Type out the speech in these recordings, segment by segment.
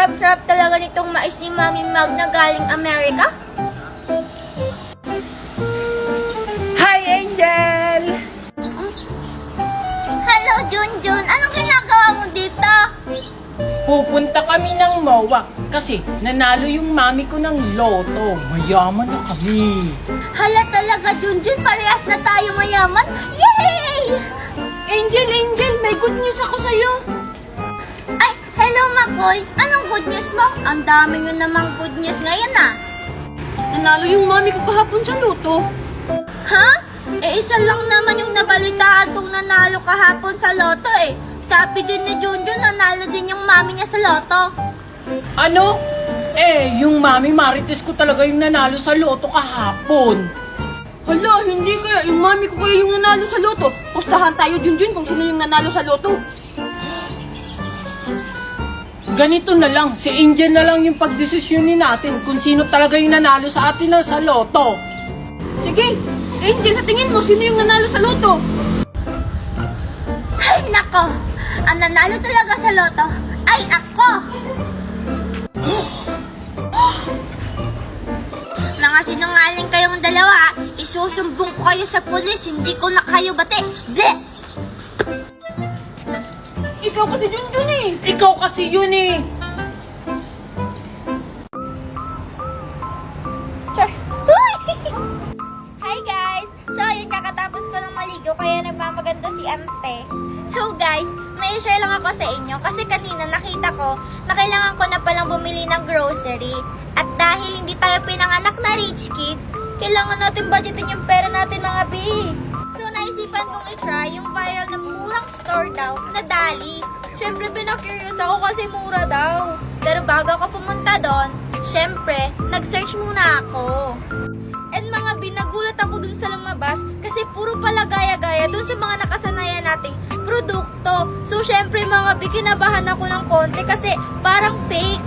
sarap-sarap talaga nitong mais ni Mami Mag na galing Amerika. Hi, Angel! Hello, Junjun. Anong ginagawa mo dito? Pupunta kami ng MOA kasi nanalo yung mami ko ng loto. Mayaman na kami. Hala talaga, Junjun. Parehas na tayo mayaman. Yay! Angel, may good news ako sa'yo. Ay, hello, Makoy. Anong good news mo? Ang dami nyo namang good news ngayon, ah. Nanalo yung mami ko kahapon sa loto. Ha? Isa lang naman yung nabalitaan kong nanalo kahapon sa loto, eh. Sabi din ni Junjun, nanalo din yung mami niya sa loto. Ano? Yung mami Marites ko talaga yung nanalo sa loto kahapon. Hala, hindi kaya. Yung mami ko kaya yung nanalo sa loto. Pustahan tayo Junjun kung sino yung nanalo sa loto. Ganito na lang, si Angel na lang yung pagdesisyonin natin kung sino talaga yung nanalo sa atin na sa loto. Sige, Angel, sa tingin mo, sino yung nanalo sa loto? Ay, nako! Ang nanalo talaga sa loto ay ako! Mga sinungaling kayong dalawa, isusumbong ko kayo sa pulis, hindi ko na kayo bate. Bleh! Ikaw kasi Junjun eh. Ikaw kasi yun eh. Hi guys! So ayun, kakatapos ko ng maligo kaya nagmamaganda si Ante. So guys, may share lang ako sa inyo kasi kanina nakita ko na kailangan ko na palang bumili ng grocery. At dahil hindi tayo pinanganak na rich kid, kailangan natin budgetin yung pera natin mga bi. So naisipan kong i-try yung viral na murang store daw na Dali. Syempre pinaka-curious ako kasi mura daw. Pero bago ako pumunta doon, syempre, nag-search muna ako. And mga binagulat ako dun sa lumabas kasi puro pala gaya-gaya dun sa mga nakasanayan nating produkto. So syempre mga bi, kinabahan ako ng konti kasi parang fake.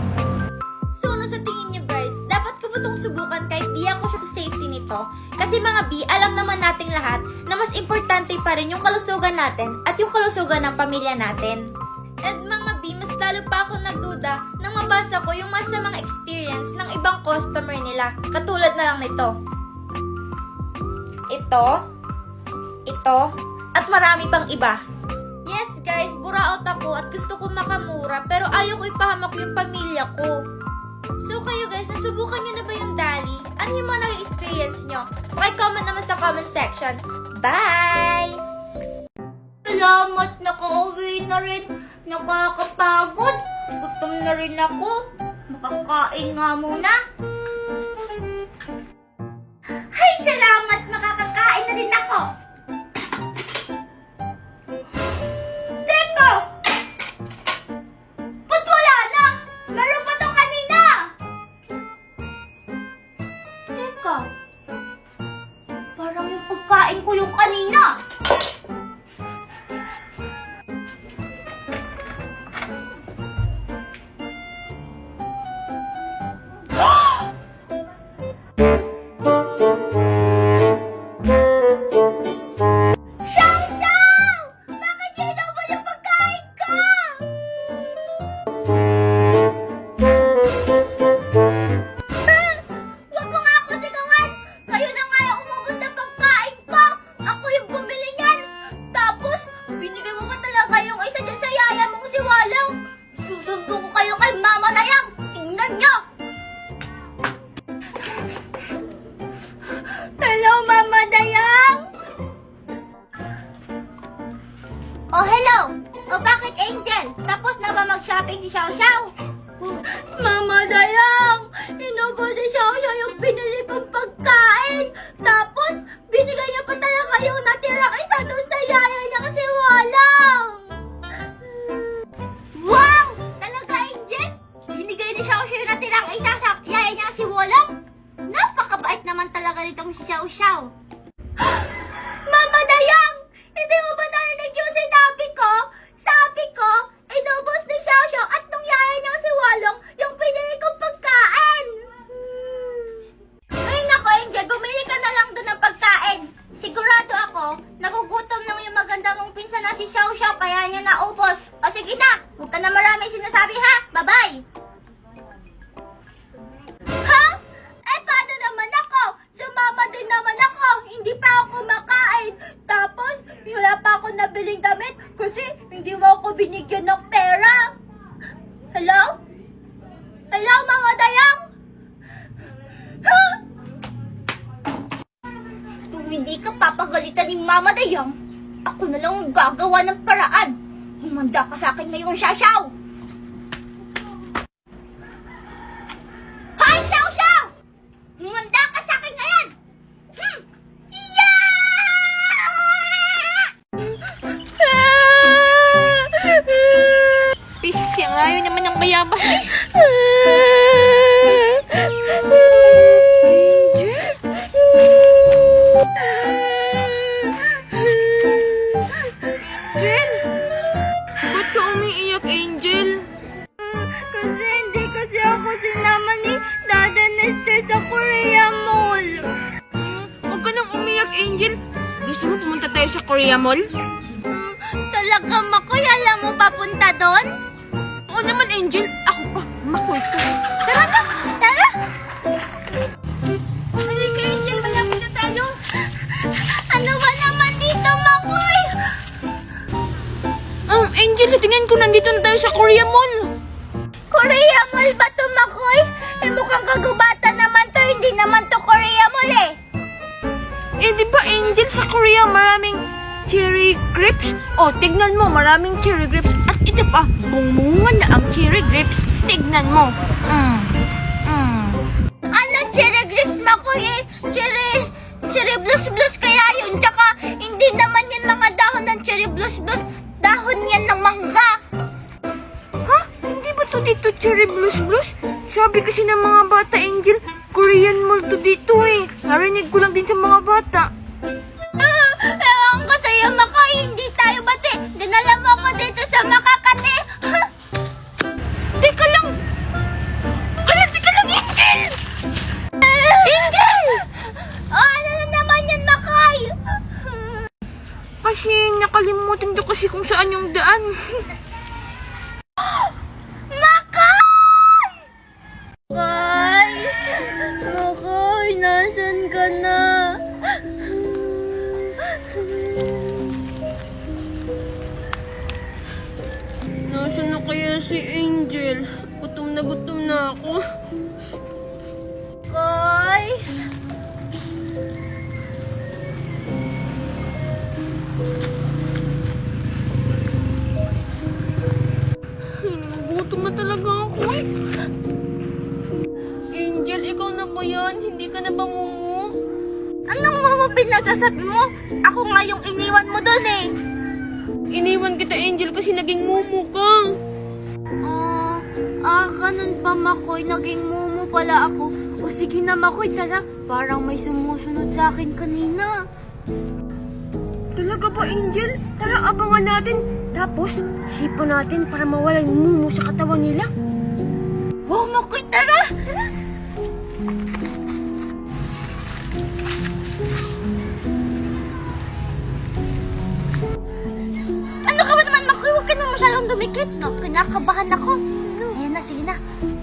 So ano sa tingin nyo guys, dapat ko ba itong subukan kahit di ako siya sa safety nito? Kasi mga bi, alam naman nating lahat na mas importante pa rin yung kalusugan natin at yung kalusugan ng pamilya natin. And mga bi, mas lalo pa ako nagduda nang mabasa ko yung masamang experience ng ibang customer nila. Katulad na lang nito. Ito, at marami pang iba. Yes guys, buraot ako at gusto ko makamura pero ayaw ko ipahamak yung pamilya ko. So kayo guys, nasubukan nyo na ba yung Dali? Ano yung mga nag-experience nyo? Comment naman sa comment section. Bye! Salamat, nakauwi na rin. Nakakapagod. Gutom na rin ako. Makakain nga muna. Ay, salamat! Makakakain na rin ako. Teko! Ba't wala na? Meron pa to kanina! Teka. Parang yung pagkain ko yung kanina. Wag mo nga ako sigawan! Kayo na nga yung umubos na pagkain ko! Ako yung bumili niyan! Tapos, binigay mo pa talaga yung isa dyan sa yaya mong si Walang! Susumbong ko kayo kay Mama Dayang! Tingnan niyo! Hello, Mama Dayang! Oh, hello! O bakit Angel? Tapos na ba mag-shopping si Xiao Xiao? Mama Dayang! Inubos ni Xiao Xiao yung binili kong pagkain! Tapos, binigay niya pa talaga yung natirang isa doon sa yaya niya kasi Walang! Wow! Talaga, Angel? Binigay ni Xiao Xiao yung natirang isa sa yaya niya si Walang? Napakabait naman talaga nitong si Xiao Xiao. Mama Dayang! Hindi mo ba narinig yung sinabi ko? Sabi ko, inubos ni Xiao Xiao at nung yaya niya si Walong yung pinili kong pagkain. Ay nako Angel, bumili ka na lang doon ng pagkain. Sigurado ako, nagugutom lang yung maganda mong pinsan na si Xiao Xiao kaya niya naubos. O sige na, huwag ka na maraming sinasabi ha. Bye-bye! bigyan ng pera. Hello? Hello, Mama Dayang? Ha? Kung hindi ka papagalitan ni Mama Dayang, ako na lang ang gagawa ng paraan. Humanda ka sa akin ngayong Xiao! Hoy, Xiao! Humanda ka sa akin ngayon! Pisya nga, yun naman ang bayabas eh. Angel? Ba't ka umiiyak, Angel? Kasi hindi kasi ako sinama ni Dada Nestor sa Korea Mall. Huwag ka nang umiyak, Angel. Gusto mo pumunta tayo sa Korea Mall? Talaga, Makoy, alam mo papunta doon? Oo naman, Angel. Ako pa, makoy ko. Tara na! Tara! Halika, Angel, malapit na tayo. Ano ba naman dito, Makoy? Angel, sa tingin ko nandito na tayo sa Korea Mall. Korea Mall ba to, Makoy? Eh, mukhang kagubatan naman to. Hindi naman to Korea Mall eh. Eh, di ba, Angel, sa Korea maraming cherry grapes? O, tignan mo, maraming cherry grapes. At ito pa, bumunga na ang cherry grapes. Tignan mo. Ano, cherry grapes, Makoy eh? Cherry blues kaya yun. Tsaka, hindi naman yan mga dahon ng cherry blues. Dahon yan ng mangga. Ha? Hindi ba to dito cherry blues? Sabi kasi ng mga bata, Angel, Korean Mall to dito eh. Narinig ko lang din sa mga bata. Ewan ko sa'yo, Makoy. Hindi tayo bate. Dinala mo ako dito sa Makakate. Teka lang! Hala, teka lang, Angel! Angel! Ano na naman yan, Makoy? Kasi nakalimutan ko kasi kung saan yung daan. Makoy! Makoy, nasan ka na? Nasaan na kaya si Angel? Gutom na ako. Makoy? Gutom na talaga ako eh. Angel, ikaw na ba yan? Hindi ka na ba mumu? Anong mo pinagsasabi mo? Ako nga yung iniwan mo doon eh. Iniwan kita, Angel, kasi naging mumu ka. Ganun pa, Makoy. Naging mumu pala ako. O sige na, Makoy, tara. Parang may sumusunod sa akin kanina. Talaga ba, Angel? Tara, abangan natin. Tapos, sipa natin para mawala yung mumu sa katawan nila. Oh, Makoy, tara! Tara! Ano ka ba naman, Makoy? Huwag ka na masyadong dumikit. No, kinakabahan ako. Ayan na, sige na.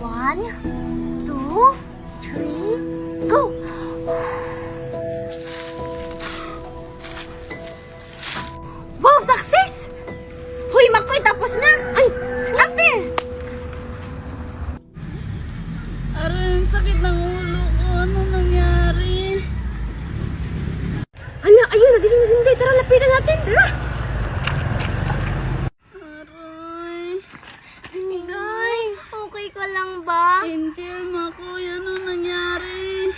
1, 2, 3, go! Wow, success! Hoy, Makoy, tapos na! Ay, Ate! Aray, sakit ng ulo ko. Anong nangyari? Hala, ayun, nagising na si Inday. Tara, lapitan natin. Tara! Aray. Inday, okay ka lang ba? Angel, Makoy, anong nangyari?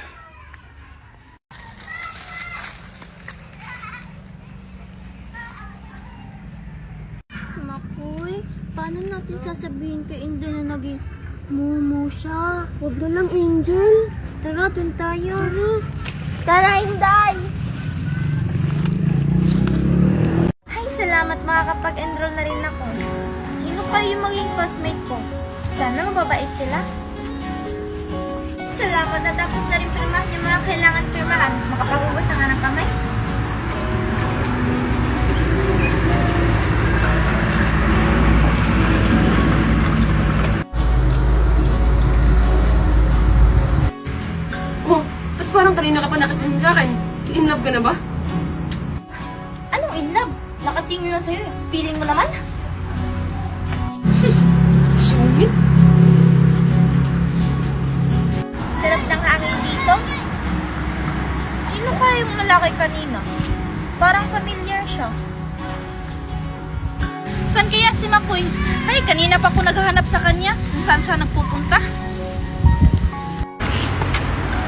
Makoy, paano natin sasabihin kay Inday na naging mumu siya? Huwag na lang, Angel. Tara, dun tayo. Tara, Inday! Ay, salamat makakapag-enroll na rin ako. Sino kayo yung maging classmate ko? Sana mababait sila. Salamat na tapos na rin pirmahan yung mga kailangan pirmahan. Makapag-ubos na nga ng kamay. Oh, at parang kanina ka pa nakatingin sa akin. In love ka na ba? Anong in love? Nakatingin na sa'yo. Feeling mo naman? hangin. Sarap ng hangin dito. Sino kaya yung lalaki kanina? Parang familiar siya. Saan kaya si Makoy? Ay, kanina pa ako naghahanap sa kanya. Saan nagpupunta?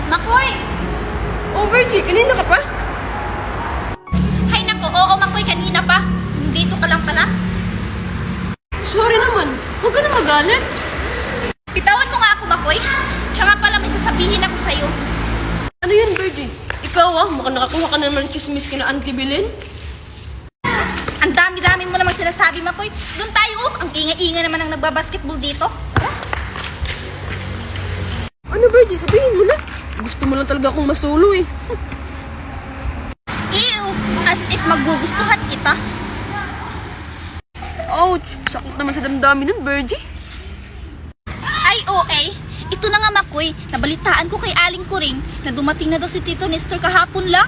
Makoy! Oh, Virgie, kanina ka pa? Hay nako, oo Makoy, kanina pa. Dito ka lang pala. Sorry naman. Huwag ka na magalit. Bitawan mo nga ako, Makoy. Tsaka pala may sasabihin ako sa'yo. Ano yan, Virgie? Ikaw mukhang nakakuha ka na naman ng chismis kina Auntie Belen. Ang dami-dami mo namang sinasabi, Makoy. Doon tayo, ang ingay-ingay naman ang nagbabasketball dito. Ano, Virgie? Sabihin mo na. Gusto mo lang talaga akong masulo eh. Ew, as if magugustuhan kita. Ouch! Sakit naman sa damdamin nun, Virgie. Ay, okay. Ito na nga, Makoy. Nabalitaan ko kay Aling Kuring na dumating na daw si Tito Nestor kahapon lang.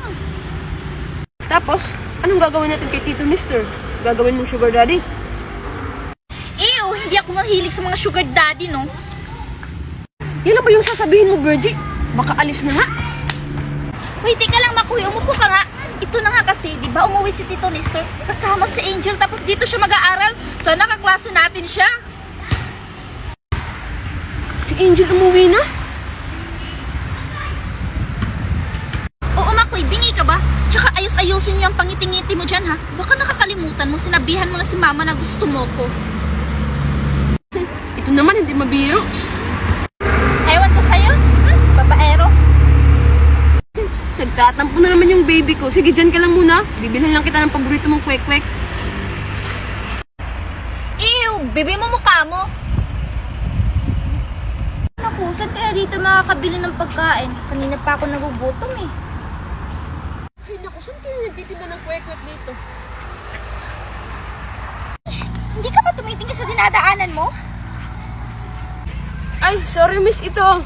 Tapos, anong gagawin natin kay Tito Mister? Gagawin mong sugar daddy? Ew, hindi ako mahilig sa mga sugar daddy, no? Yan lang ba yung sasabihin mo, Virgie? Baka alis na nga. Wait, teka lang, Makoy. Umupo ka nga. Ito na nga kasi, di ba umuwi si Tito Nestor kasama si Angel tapos dito siya mag-aaral. Sana kaklase natin siya. Si Angel umuwi na? Oo, Makoy, bingi ka ba? Tsaka ayos-ayosin niyo ang pangiti-ngiti mo dyan, ha? Baka nakakalimutan mo, sinabihan mo na si Mama na gusto mo ko. Ito naman, hindi mabiro. Ewan ko sa'yo, babaero. Nagtatampo na naman yung baby ko. Sige, dyan ka lang muna. Bibilhan lang kita ng paborito mong kwek-kwek. Ew, bibi mo mukha mo. Naku, saan kaya dito makakabili ng pagkain? Kanina pa ako nagugutom eh. Ay, naku, saan kayo nagtitinda ng kwek-kwek dito? Hindi ka pa tumitingin sa dinadaanan mo? Ay, sorry miss, ito.